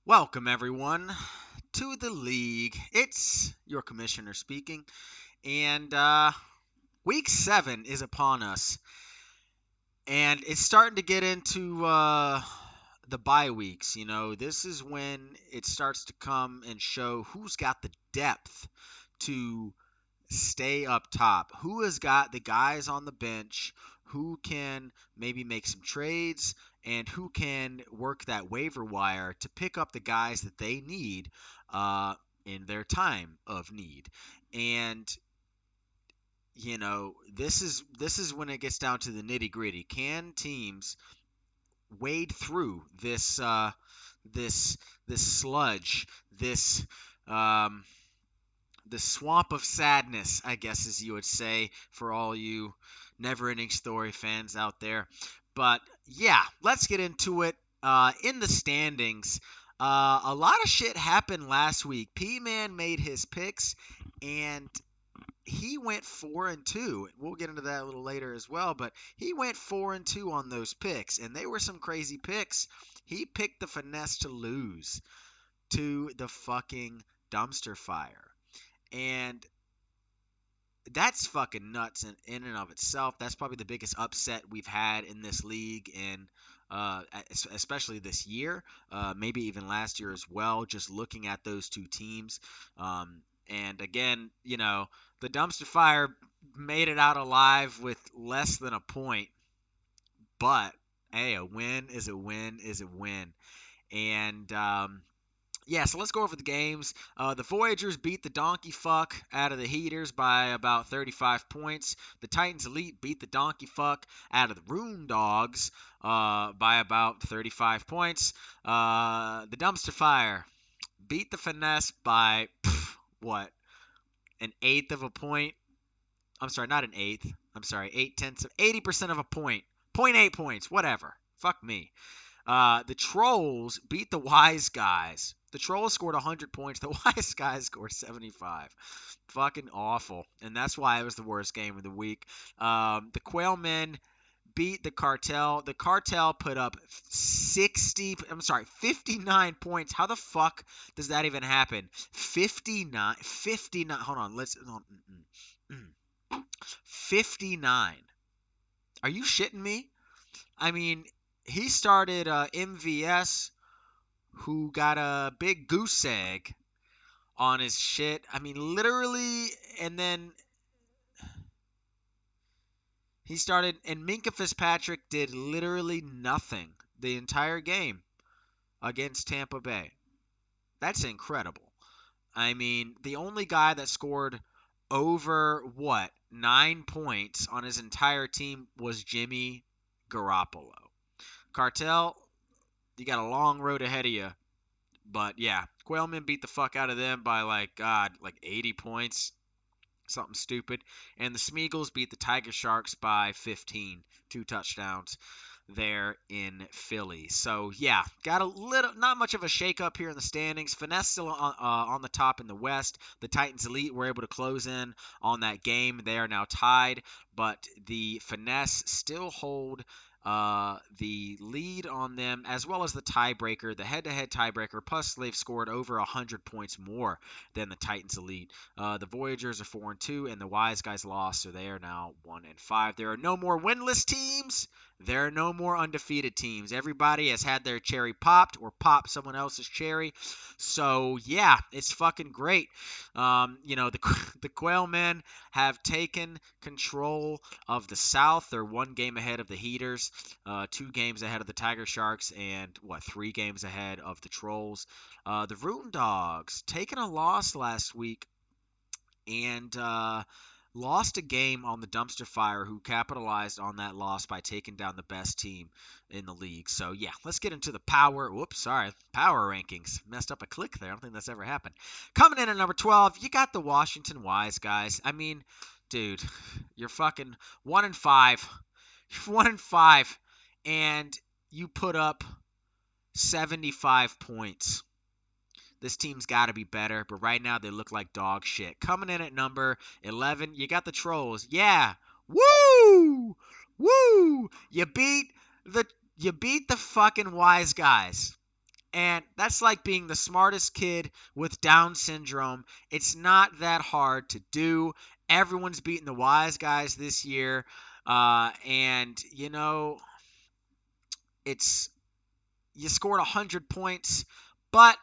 Welcome, everyone, to the league. It's your commissioner speaking, and week 7 is upon us, and it's starting to get into the bye weeks. This is when it starts to come and show who's got the depth to stay up top, who has got the guys on the bench, who can maybe make some trades, and who can work that waiver wire to pick up the guys that they need uh, in their time of need. And this is when it gets down to the nitty gritty. Can teams wade through this this sludge, this um, the swamp of sadness, I guess, as you would say, for all you Never Ending Story fans out there. But yeah, let's get into it. In the standings, a lot of shit happened last week. P Man made his picks, and he went 4-2. We'll get into that a little later as well, but he went 4-2 on those picks, and they were some crazy picks. He picked the finesse to lose to the fucking dumpster fire. And that's fucking nuts in and of itself. That's probably the biggest upset we've had in this league, and especially this year, maybe even last year as well. Just looking at those two teams, and again, the dumpster fire made it out alive with less than a point, but hey, a win is a win is a win, and yeah, so let's go over the games. The Voyagers beat the Donkey Fuck out of the Heaters by about 35 points. The Titans Elite beat the Donkey Fuck out of the Rune Dogs by about 35 points. The Dumpster Fire beat the Finesse by, what, an eighth of a point? I'm sorry, not an eighth. I'm sorry, 8/10 of 80% of a point. Point 0.8 points, whatever. Fuck me. The Trolls beat the Wise Guys. The Trolls scored 100 points. The Wise Guys scored 75. Fucking awful. And that's why it was the worst game of the week. The Quailmen beat the Cartel. The Cartel put up 59 points. How the fuck does that even happen? 59. Hold on. 59. Are you shitting me? I mean, he started MVS, who got a big goose egg on his shit. I mean, literally, and then he started, and Minka Fitzpatrick did literally nothing the entire game against Tampa Bay. That's incredible. I mean, the only guy that scored over, 9 points on his entire team was Jimmy Garoppolo. Cartel, you got a long road ahead of you. But yeah, Quailmen beat the fuck out of them by like 80 points, something stupid. And the Smeagol's beat the Tiger Sharks by 15, 2 touchdowns there in Philly. So yeah, got a little, not much of a shakeup here in the standings. Finesse still on the top in the West. The Titans Elite were able to close in on that game. They are now tied, but the Finesse still hold the lead on them, as well as the tiebreaker, the head-to-head tiebreaker. Plus, they've scored over 100 points more than the Titans Elite. The Voyagers are 4-2, and the Wise Guys lost, so they are now 1-5. There are no more winless teams. There are no more undefeated teams. Everybody has had their cherry popped or popped someone else's cherry. So yeah, it's fucking great. The Quailmen have taken control of the South. They're 1 game ahead of the Heaters, 2 games ahead of the Tiger Sharks, and 3 games ahead of the Trolls. The Rune Dogs taking a loss last week, and lost a game on the dumpster fire, who capitalized on that loss by taking down the best team in the league. So yeah, let's get into the power rankings. Messed up a click there. I don't think that's ever happened. Coming in at number 12, you got the Washington Wise Guys. I mean, dude, you're fucking 1-5. You're 1-5, and you put up 75 points. This team's got to be better, but right now they look like dog shit. Coming in at number 11, you got the Trolls. Yeah. Woo! Woo! You beat the fucking Wise Guys. And that's like being the smartest kid with Down syndrome. It's not that hard to do. Everyone's beating the wise guys this year. And, it's you scored 100 points, but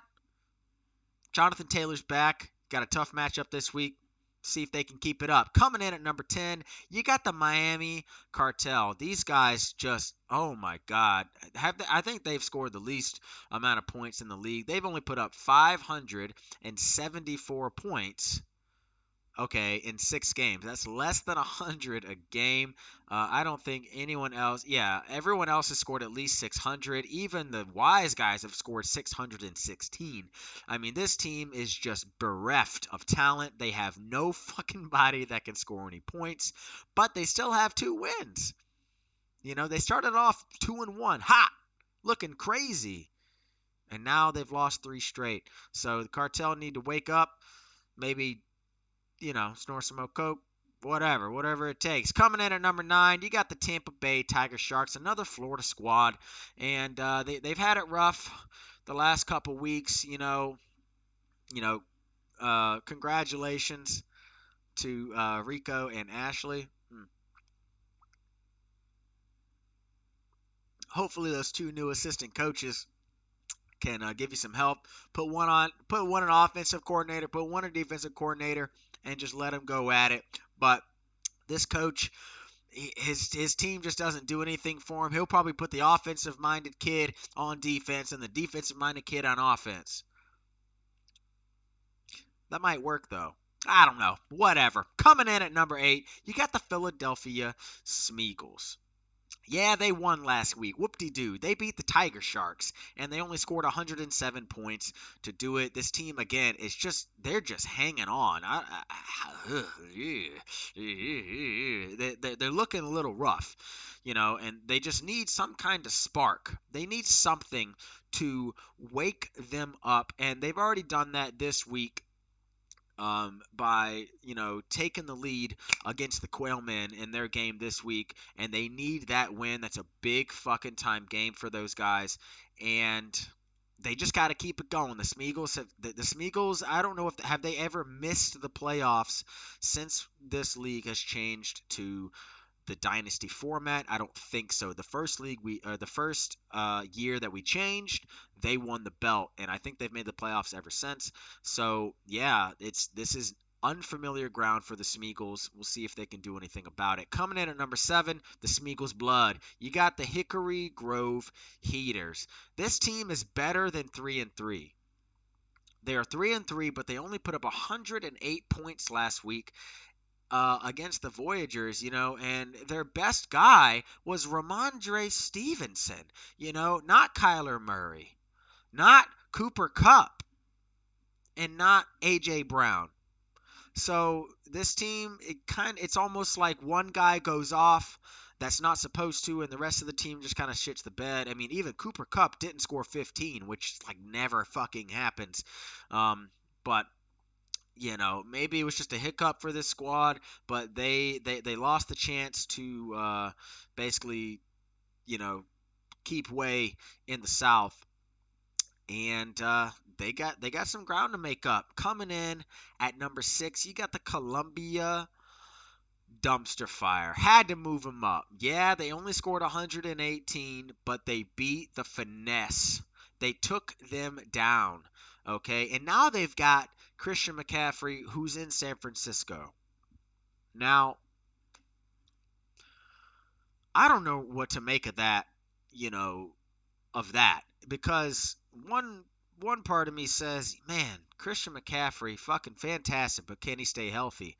Jonathan Taylor's back. Got a tough matchup this week. See if they can keep it up. Coming in at number 10, you got the Miami Cartel. These guys just, oh my God. I think they've scored the least amount of points in the league. They've only put up 574 points, okay, in 6 games. That's less than 100 a game. I don't think anyone else, yeah, everyone else has scored at least 600. Even the wise guys have scored 616. I mean, this team is just bereft of talent. They have no fucking body that can score any points, but they still have 2 wins. They started off 2-1, hot, looking crazy. And now they've lost 3 straight. So the cartel need to wake up, maybe snore some more coke, whatever it takes. Coming in at number 9, you got the Tampa Bay Tiger Sharks, another Florida squad, and they've had it rough the last couple weeks. Congratulations to Rico and Ashley. Hopefully, those 2 new assistant coaches can give you some help. Put one an offensive coordinator, put one a defensive coordinator, and just let them go at it. But this coach, his team just doesn't do anything for him. He'll probably put the offensive minded kid on defense and the defensive minded kid on offense. That might work though. I don't know. Whatever. Coming in at number 8, you got the Philadelphia Smeagol's. Yeah, they won last week. Whoop-de-doo. They beat the Tiger Sharks, and they only scored 107 points to do it. This team, again, they're just hanging on. They're looking a little rough, and they just need some kind of spark. They need something to wake them up, and they've already done that this week by taking the lead against the Quailmen in their game this week, and they need that win. That's a big fucking time game for those guys, and they just got to keep it going. The Smeagol's the Smeagol's. I don't know if have they ever missed the playoffs since this league has changed to the dynasty format. I don't think so. The first year that we changed, they won the belt, and I think they've made the playoffs ever since. So yeah, this is unfamiliar ground for the Smeagol's. We'll see if they can do anything about it. Coming in at number 7, the Smeagol's Blood. You got the Hickory Grove Heaters. This team is better than 3-3. They are 3-3, but they only put up 108 points last week against the Voyagers, and their best guy was Ramondre Stevenson, not Kyler Murray, not Cooper Kupp, and not AJ Brown. So this team, it's almost like one guy goes off that's not supposed to, and the rest of the team just kind of shits the bed. I mean, even Cooper Kupp didn't score 15, which like never fucking happens. But maybe it was just a hiccup for this squad, but they lost the chance to basically, keep way in the South, and they got some ground to make up. Coming in at number 6, you got the Columbia Dumpster Fire. Had to move them up. Yeah, they only scored 118, but they beat the Finesse. They took them down. Okay, and now they've got Christian McCaffrey, who's in San Francisco. Now, I don't know what to make of that, you know, of that, because one part of me says, man, Christian McCaffrey, fucking fantastic, but can he stay healthy?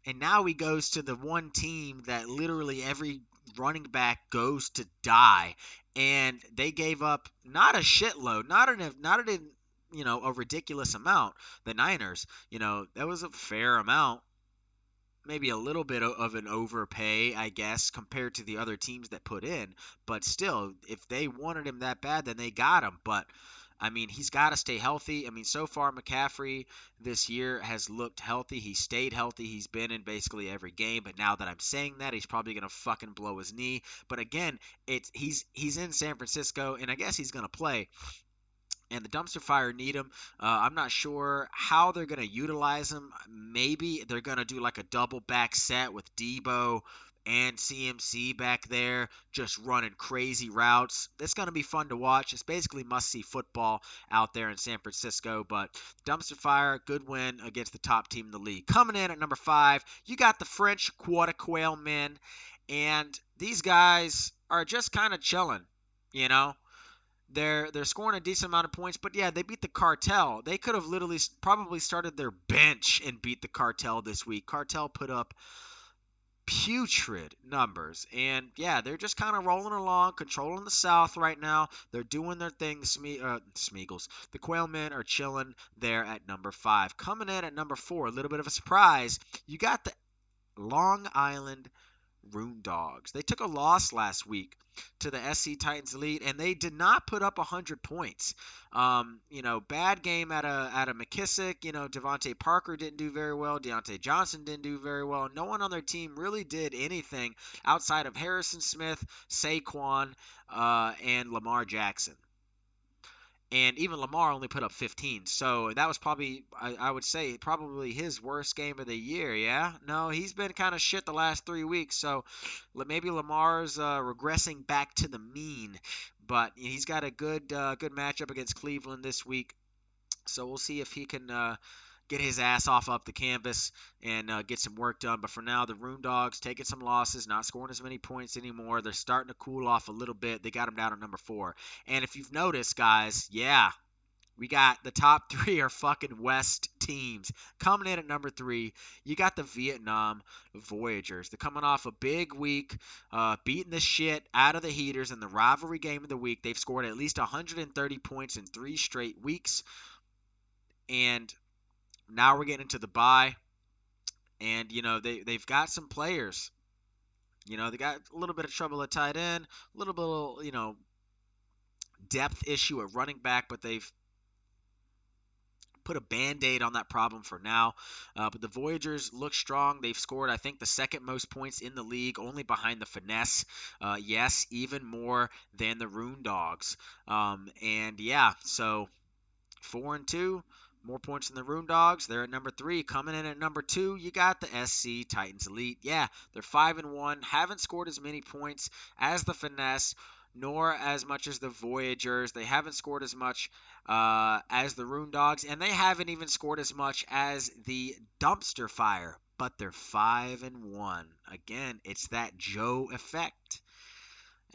And now he goes to the one team that literally every running back goes to die, and they gave up not a shitload, not a ridiculous amount. The Niners, that was a fair amount, maybe a little bit of an overpay, I guess, compared to the other teams that put in. But still, if they wanted him that bad, then they got him. But I mean, he's got to stay healthy. I mean, so far McCaffrey this year has looked healthy. He stayed healthy. He's been in basically every game. But now that I'm saying that, he's probably gonna fucking blow his knee. But again, he's in San Francisco, and I guess he's gonna play. and the Dumpster Fire need him. I'm not sure how they're going to utilize him. Maybe they're going to do like a double back set with Debo and CMC back there just running crazy routes. It's going to be fun to watch. It's basically must-see football out there in San Francisco. But Dumpster Fire, good win against the top team in the league. Coming in at number 5, you got the French Quarter Quail Men. And these guys are just kind of chilling, you know. They're scoring a decent amount of points, but yeah, they beat the Cartel. They could have literally probably started their bench and beat the Cartel this week. Cartel put up putrid numbers, and yeah, they're just kind of rolling along, controlling the South right now. They're doing their thing. Smeagles, the Quailmen are chilling there at number 5. Coming in at number 4, a little bit of a surprise. You got the Long Island Rune Dogs. They took a loss last week to the SC Titans Elite, and they did not put up 100 points. Bad game out of McKissick. Devontae Parker didn't do very well. Deontay Johnson didn't do very well. No one on their team really did anything outside of Harrison Smith, Saquon, and Lamar Jackson. And even Lamar only put up 15. So that was probably, I would say, probably his worst game of the year, yeah? No, he's been kind of shit the last 3 weeks. So maybe Lamar's regressing back to the mean. But he's got a good matchup against Cleveland this week. So we'll see if he can get his ass off up the canvas and get some work done. But for now, the Rune Dogs taking some losses, not scoring as many points anymore. They're starting to cool off a little bit. They got them down to number 4. And if you've noticed, guys, yeah, we got the top 3 are fucking West teams. Coming in at number 3, you got the Vietnam Voyagers. They're coming off a big week, beating the shit out of the Heaters in the rivalry game of the week. They've scored at least 130 points in 3 straight weeks. And now we're getting into the bye, and they've got some players. They got a little bit of trouble at tight end, a little bit of depth issue at running back, but they've put a band-aid on that problem for now. But the Voyagers look strong. They've scored, I think, the second most points in the league, only behind the Finesse. Yes, even more than the Rune Dogs. So 4-2. More points than the Rune Dogs. They're at number 3. Coming in at number 2, you got the SC Titans Elite. Yeah, they're 5-1. Haven't scored as many points as the Finesse, nor as much as the Voyagers. They haven't scored as much as the Rune Dogs, and they haven't even scored as much as the Dumpster Fire. But they're 5-1. Again, it's that Joe effect.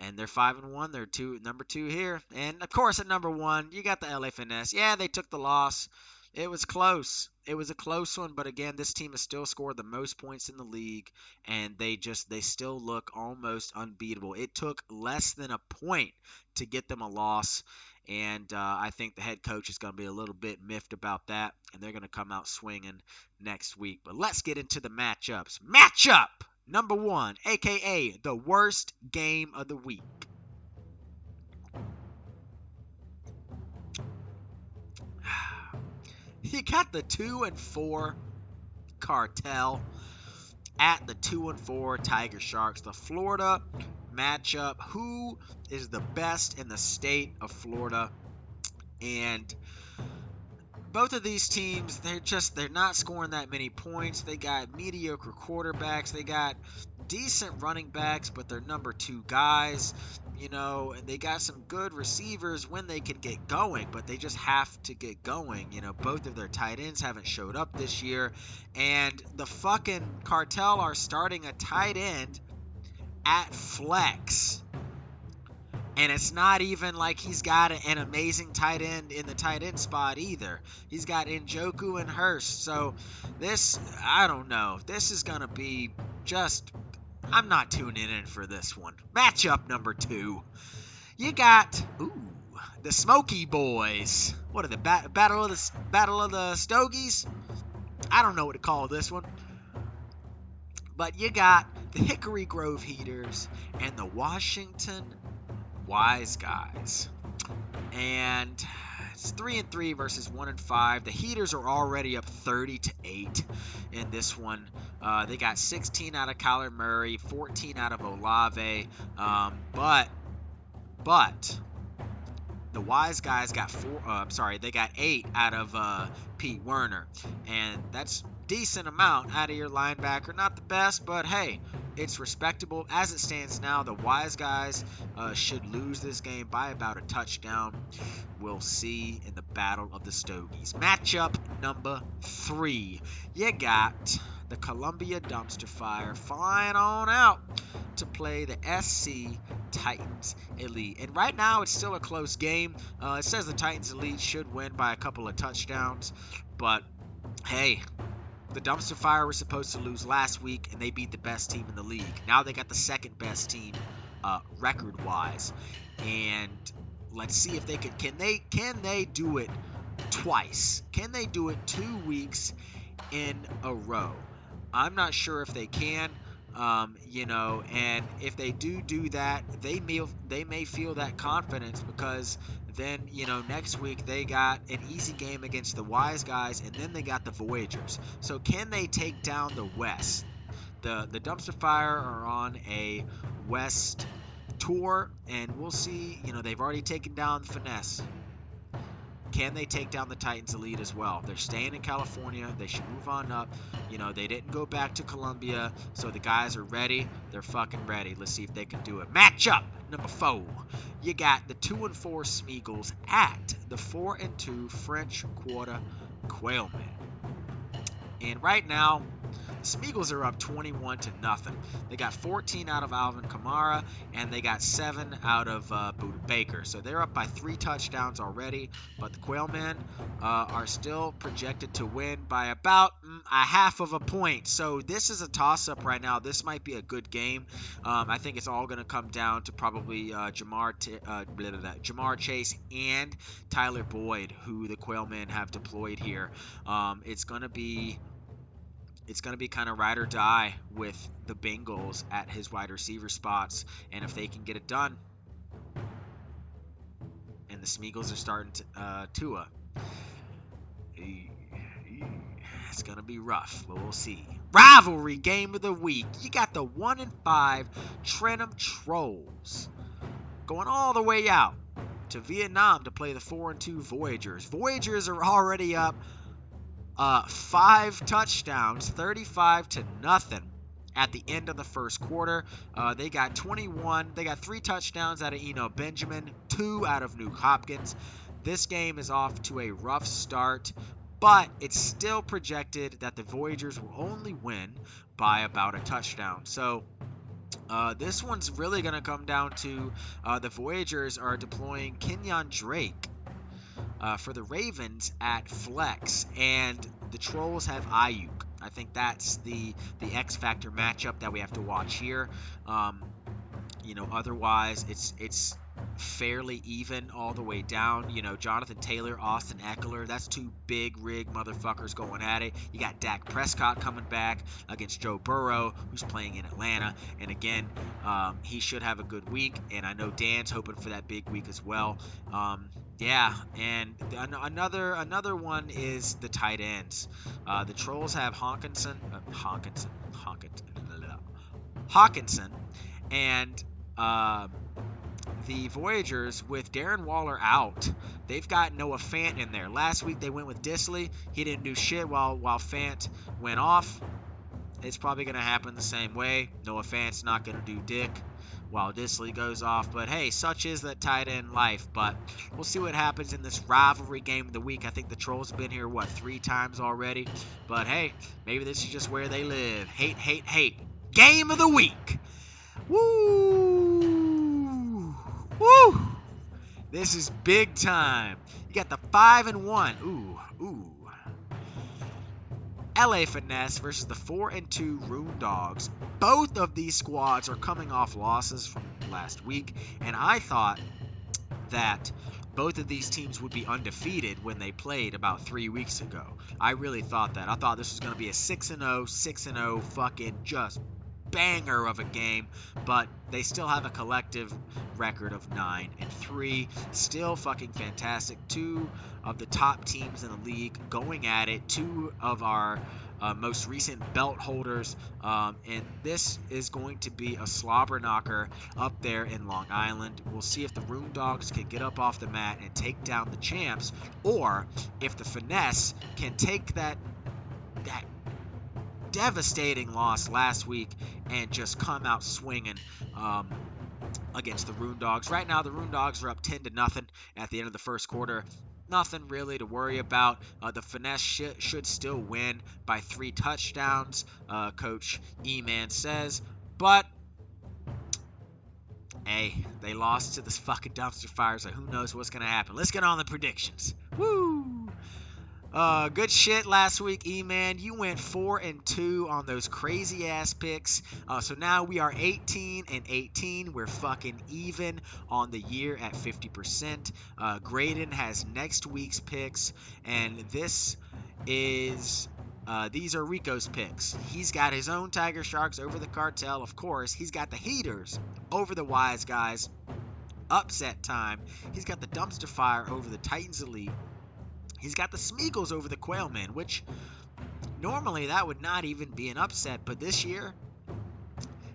And they're 5-1. They're number 2 here. And of course, at number 1, you got the LA Finesse. Yeah, they took the loss. It was close. It was a close one, but again, this team has still scored the most points in the league, and they still look almost unbeatable. It took less than a point to get them a loss, and I think the head coach is going to be a little bit miffed about that, and they're going to come out swinging next week. But let's get into the matchups. Matchup number 1, a.k.a. the worst game of the week. You got the 2-4 Cartel at the 2-4 Tiger Sharks. The Florida matchup. Who is the best in the state of Florida? And both of these teams, they're not scoring that many points. They got mediocre quarterbacks. They got decent running backs, but they're number 2 guys. And they got some good receivers when they can get going, but they just have to get going. Both of their tight ends haven't showed up this year, and the fucking Cartel are starting a tight end at flex. And it's not even like he's got an amazing tight end in the tight end spot either. He's got Njoku and Hurst. So this, I don't know. This is going to be just... I'm not tuning in for this one. Matchup number 2. You got, the Smoky Boys. What are the Battle of the Stogies? I don't know what to call this one. But you got the Hickory Grove Heaters and the Washington Wise Guys. And it's 3-3 versus 1-5. The Heaters are already up 30-8 in this one. They got 16 out of Kyler Murray, 14 out of Olave. But The Wise Guys got they got 8 out of Pete Werner, and that's decent amount out of your linebacker. Not the best, but hey, it's respectable. As it stands now, the Wise Guys should lose this game by about a touchdown. We'll see in the Battle of the Stogies. Matchup number 3. You got the Columbia Dumpster Fire flying on out to play the SC Titans Elite. And right now, it's still a close game. It says the Titans Elite should win by a couple of touchdowns. But, hey, the Dumpster Fire were supposed to lose last week, and they beat the best team in the league. Now they got the second best team record-wise. And let's see if they can they do it twice? Can they do it 2 weeks in a row? I'm not sure if they can. And if they do that, they may feel that confidence, because then, next week they got an easy game against the Wise Guys, and then they got the Voyagers. So can they take down the West? The Dumpster Fire are on a West tour, and we'll see. They've already taken down Finesse. Can they take down the Titans Elite as well? They're staying in California. They should move on up. They didn't go back to Columbia, so the guys are ready. They're fucking ready. Let's see if they can do it. Matchup number 4. You got the 2-4 Smeagol's at the 4-2 French Quarter Quailmen. And right now, Smeagol's are up 21-0. They got 14 out of Alvin Kamara, and they got 7 out of Budda Baker. So they're up by 3 touchdowns already. But the Quailmen are still projected to win by about a half of a point. So this is a toss-up right now. This might be a good game. I think it's all going to come down to probably Jamar Chase and Tyler Boyd, who the Quailmen have deployed here. It's going to be kind of ride or die with the Bengals at his wide receiver spots, and if they can get it done. And the Smeagol's are starting to Tua. It's going to be rough, but we'll see. Rivalry game of the week. You got the 1-5 Trentham Trolls going all the way out to Vietnam to play the 4-2 Voyagers. Voyagers are already up 5 touchdowns, 35-0 at the end of the first quarter. They got 3 touchdowns out of Eno Benjamin, 2 out of Nuke Hopkins. This game is off to a rough start, but it's still projected that the Voyagers will only win by about a touchdown. So this one's really going to come down to the Voyagers are deploying Kenyon Drake for the Ravens at flex, and the Trolls have Ayuk. I think that's the X Factor matchup that we have to watch here. Otherwise it's fairly even all the way down. Jonathan Taylor, Austin Eckler, that's 2 big rig motherfuckers going at it. You got Dak Prescott coming back against Joe Burrow, who's playing in Atlanta, and again, he should have a good week, and I know Dan's hoping for that big week as well. And another one is the tight ends. The Trolls have Hawkinson, and the Voyagers, with Darren Waller out, they've got Noah Fant in there. Last week they went with Disley. He didn't do shit while Fant went off. It's probably going to happen the same way. Noah Fant's not going to do dick while Disley goes off. But hey, such is that tight end life. But we'll see what happens in this rivalry game of the week. I think the Trolls have been here, 3 times already? But hey, maybe this is just where they live. Hate. Game of the week. Woo! This is big time. You got the 5-1. Ooh. LA Finesse versus the 4-2 Rune Dogs. Both of these squads are coming off losses from last week, and I thought that both of these teams would be undefeated when they played about 3 weeks ago. I really thought that. I thought this was going to be a 6-0 fucking just banger of a game, but they still have a collective record of 9-3. Still fucking fantastic. 2 of the top teams in the league going at it. 2 of our most recent belt holders. And this is going to be a slobber knocker up there in Long Island. We'll see if the Room Dogs can get up off the mat and take down the champs, or if the Finesse can take that devastating loss last week and just come out swinging against the Rune Dogs. Right now, the Rune Dogs are up 10-0 at the end of the first quarter. Nothing really to worry about. The Finesse should still win by 3 touchdowns, Coach E-Man says. But, hey, they lost to this fucking dumpster fire, so who knows what's going to happen. Let's get on the predictions. Woo! Good shit last week, E-Man. You went 4-2 on those crazy ass picks. So now we are 18-18. We're fucking even on the year at 50%. Graydon has next week's picks, and these are Rico's picks. He's got his own Tiger Sharks over the Cartel, of course. He's got the Heaters over the Wise Guys. Upset time. He's got the Dumpster Fire over the Titans Elite. He's got the Smeagol's over the Quailmen, which normally that would not even be an upset, but this year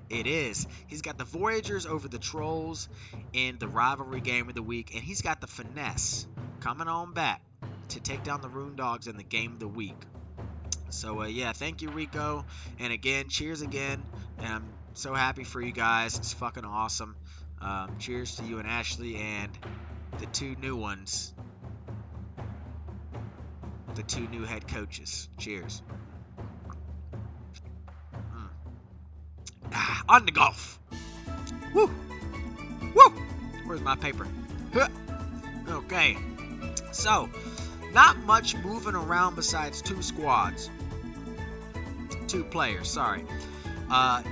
it is. He's got the Voyagers over the Trolls in the rivalry game of the week, and he's got the Finesse coming on back to take down the Rune Dogs in the game of the week. So, yeah, thank you, Rico. And again, cheers again. And I'm so happy for you guys. It's fucking awesome. Cheers to you and Ashley and the 2 new ones. The 2 new head coaches. Cheers. On to golf. Woo! Woo! Where's my paper? Huh. Okay. So, not much moving around besides 2 squads. 2 players, sorry.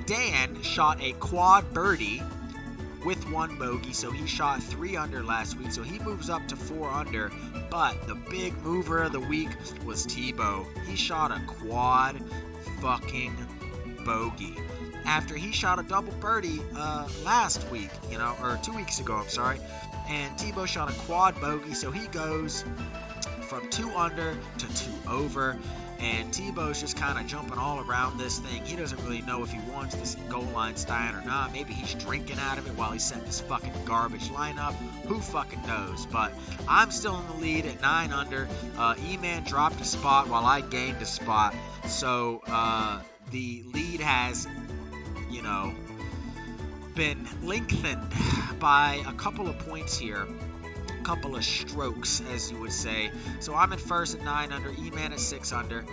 Dan shot a quad birdie with 1 bogey, so he shot 3 under last week, so he moves up to 4 under. But the big mover of the week was Tebow. He shot a quad fucking bogey after he shot a double birdie last week, or 2 weeks ago, I'm sorry. And Tebow shot a quad bogey, so he goes from 2 under to 2 over. And Tebow's just kind of jumping all around this thing. He doesn't really know if he wants this goal line stand or not. Maybe he's drinking out of it while he's setting this fucking garbage lineup. Who fucking knows? But I'm still in the lead at 9 under. E-Man dropped a spot while I gained a spot. So the lead has, been lengthened by a couple of points here. Couple of strokes, as you would say. So I'm in first at 9 under, E-Man at 6 under,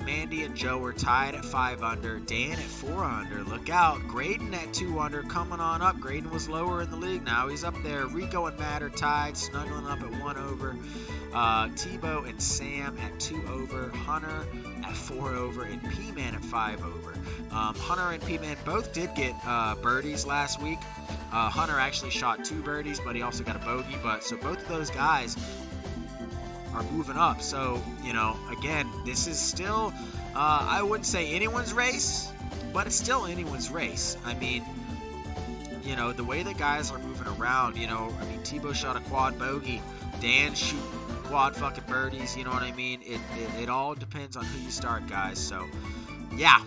Mandy and Joe are tied at 5 under, Dan at 4 under. Look out, Graydon at 2 under, coming on up. Graydon was lower in the league, now he's up there. Rico and Matt are tied, snuggling up at 1 over. Tebow and Sam at 2 over, Hunter at 4 over, and P-Man at 5 over. Hunter and P-Man both did get birdies last week. Hunter actually shot 2 birdies, but he also got a bogey. So both of those guys are moving up. So, again, this is still, I wouldn't say anyone's race, but it's still anyone's race. I mean, the way the guys are moving around, Tebow shot a quad bogey. Dan shooting quad fucking birdies, you know what I mean? It all depends on who you start, guys. So, yeah.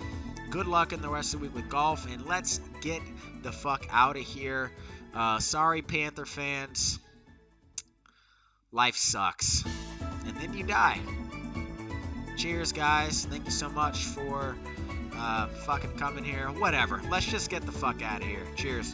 Good luck in the rest of the week with golf, and let's get the fuck out of here. Sorry, Panther fans. Life sucks. And then you die. Cheers, guys. Thank you so much for fucking coming here. Whatever. Let's just get the fuck out of here. Cheers.